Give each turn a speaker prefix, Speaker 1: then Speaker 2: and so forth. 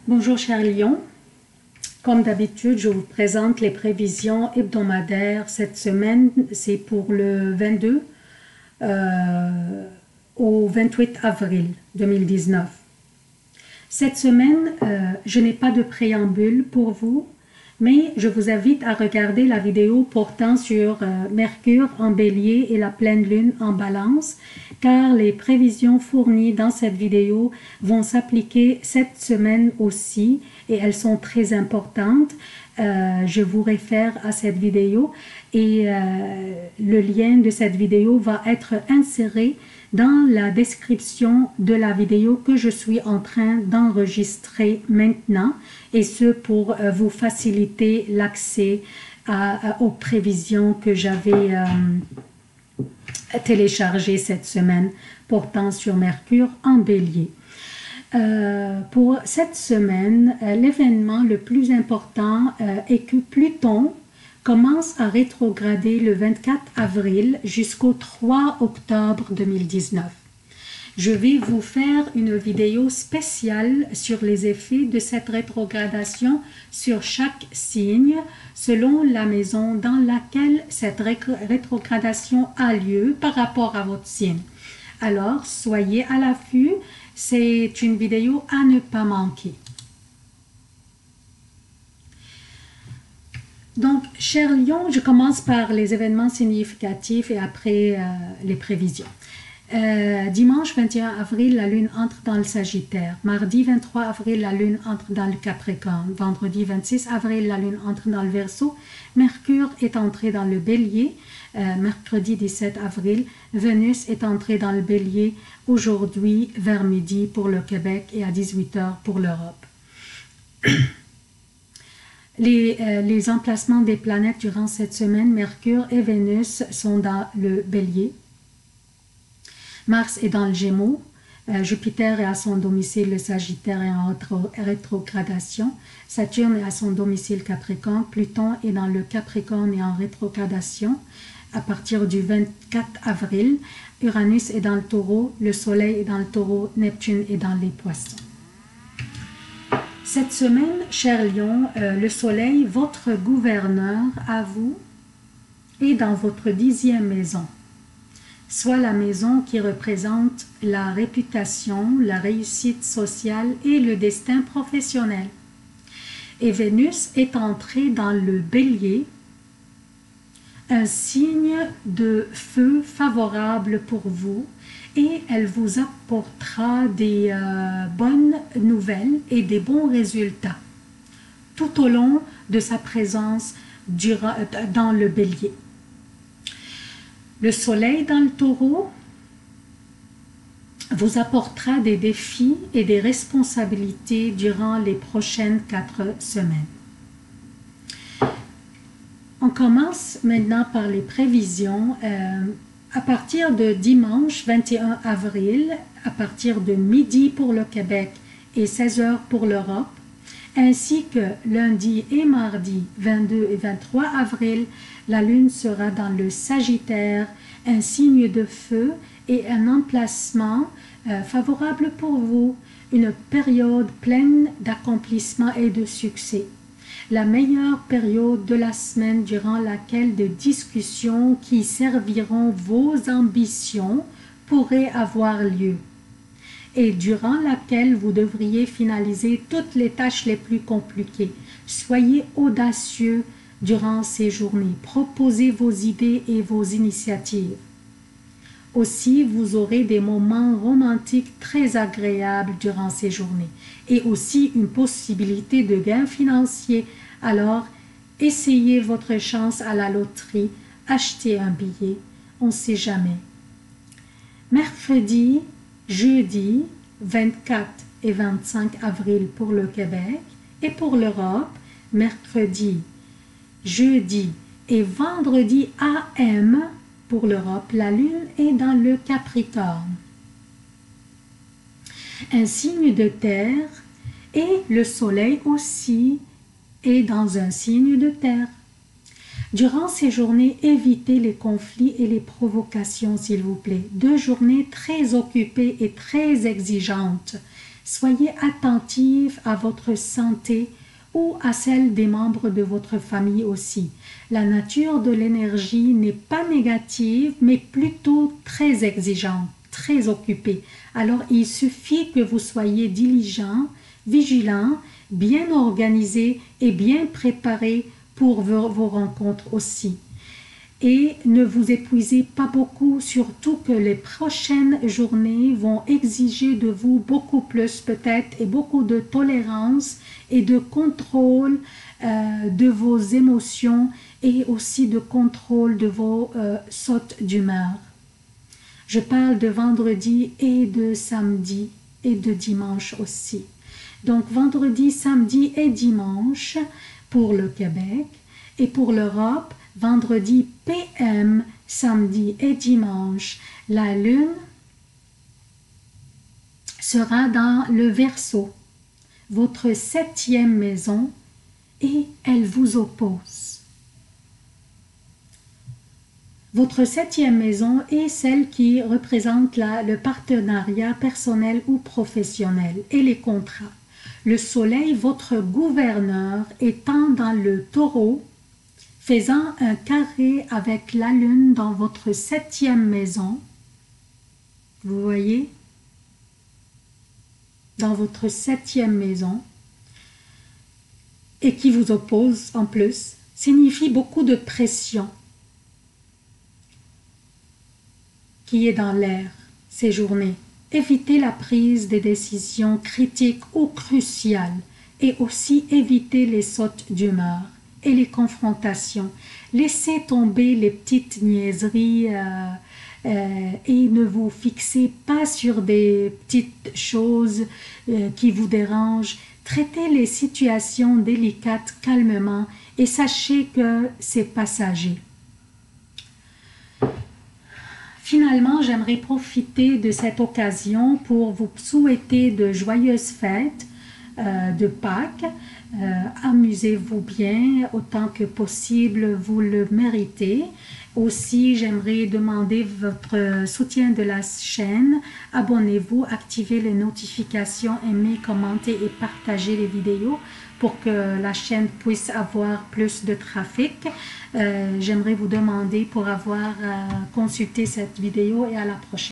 Speaker 1: Bonjour cher Lion, comme d'habitude je vous présente les prévisions hebdomadaires. Cette semaine c'est pour le 22 au 28 avril 2019. Cette semaine je n'ai pas de préambule pour vous, mais je vous invite à regarder la vidéo portant sur Mercure en Bélier et la pleine lune en Balance, car les prévisions fournies dans cette vidéo vont s'appliquer cette semaine aussi et elles sont très importantes. Je vous réfère à cette vidéo et le lien de cette vidéo va être inséré dans la description de la vidéo que je suis en train d'enregistrer maintenant, et ce pour vous faciliter l'accès aux prévisions que j'avais téléchargées cette semaine portant sur Mercure en Bélier. Pour cette semaine, l'événement le plus important est que Pluton commence à rétrograder le 24 avril jusqu'au 3 octobre 2019. Je vais vous faire une vidéo spéciale sur les effets de cette rétrogradation sur chaque signe selon la maison dans laquelle cette rétrogradation a lieu par rapport à votre signe. Alors, soyez à l'affût, c'est une vidéo à ne pas manquer. Donc, cher Lion, je commence par les événements significatifs et après les prévisions. Dimanche 21 avril, la lune entre dans le Sagittaire. Mardi 23 avril, la lune entre dans le Capricorne. Vendredi 26 avril, la lune entre dans le Verseau. Mercure est entré dans le Bélier. Mercredi 17 avril, Vénus est entrée dans le Bélier aujourd'hui vers midi pour le Québec et à 18 h pour l'Europe. Les emplacements des planètes durant cette semaine, Mercure et Vénus sont dans le Bélier. Mars est dans le Gémeaux. Jupiter est à son domicile, le Sagittaire est en rétrogradation. Saturne est à son domicile Capricorne. Pluton est dans le Capricorne et en rétrogradation à partir du 24 avril. Uranus est dans le Taureau. Le Soleil est dans le Taureau. Neptune est dans les Poissons. Cette semaine, cher Lion, le Soleil, votre gouverneur à vous, est dans votre 10e maison, soit la maison qui représente la réputation, la réussite sociale et le destin professionnel. Et Vénus est entrée dans le Bélier, un signe de feu favorable pour vous, et elle vous apportera des bonnes nouvelles et des bons résultats tout au long de sa présence dans le Bélier. Le Soleil dans le Taureau vous apportera des défis et des responsabilités durant les prochaines 4 semaines. On commence maintenant par les prévisions. À partir de dimanche 21 avril, à partir de midi pour le Québec et 16 h pour l'Europe, ainsi que lundi et mardi 22 et 23 avril, la lune sera dans le Sagittaire, un signe de feu et un emplacement favorable pour vous, une période pleine d'accomplissements et de succès. La meilleure période de la semaine durant laquelle des discussions qui serviront vos ambitions pourraient avoir lieu et durant laquelle vous devriez finaliser toutes les tâches les plus compliquées. Soyez audacieux durant ces journées, proposez vos idées et vos initiatives. Aussi, vous aurez des moments romantiques très agréables durant ces journées et aussi une possibilité de gain financier. Alors, essayez votre chance à la loterie, achetez un billet, on ne sait jamais. Mercredi, jeudi, 24 et 25 avril pour le Québec et pour l'Europe, mercredi, jeudi et vendredi AM pour l'Europe, la lune est dans le Capricorne, un signe de terre, et le soleil aussi est dans un signe de terre. Durant ces journées, évitez les conflits et les provocations, s'il vous plaît. 2 journées très occupées et très exigeantes. Soyez attentif à votre santé ou à celle des membres de votre famille aussi. La nature de l'énergie n'est pas négative, mais plutôt très exigeante, très occupée. Alors, il suffit que vous soyez diligent, vigilant, bien organisé et bien préparé pour vos rencontres aussi. Et ne vous épuisez pas beaucoup, surtout que les prochaines journées vont exiger de vous beaucoup plus peut-être et beaucoup de tolérance et de contrôle de vos émotions et aussi de contrôle de vos sautes d'humeur. Je parle de vendredi et de samedi et de dimanche aussi. Donc vendredi, samedi et dimanche pour le Québec et pour l'Europe, vendredi PM, samedi et dimanche, la lune sera dans le Verseau, votre 7e maison, et elle vous oppose. Votre 7e maison est celle qui représente le partenariat personnel ou professionnel et les contrats. Le soleil, votre gouverneur, étant dans le taureau, faisant un carré avec la lune dans votre 7e maison, vous voyez, dans votre 7e maison, et qui vous oppose en plus, signifie beaucoup de pression qui est dans l'air ces journées. Évitez la prise des décisions critiques ou cruciales et aussi évitez les sautes d'humeur et les confrontations. Laissez tomber les petites niaiseries et ne vous fixez pas sur des petites choses qui vous dérangent. Traitez les situations délicates calmement et sachez que c'est passager. Finalement, j'aimerais profiter de cette occasion pour vous souhaiter de joyeuses fêtes de Pâques. Amusez-vous bien autant que possible, vous le méritez. Aussi, j'aimerais demander votre soutien de la chaîne. Abonnez-vous, activez les notifications, aimez, commentez et partagez les vidéos pour que la chaîne puisse avoir plus de trafic. J'aimerais vous demander pour avoir consulté cette vidéo et à la prochaine.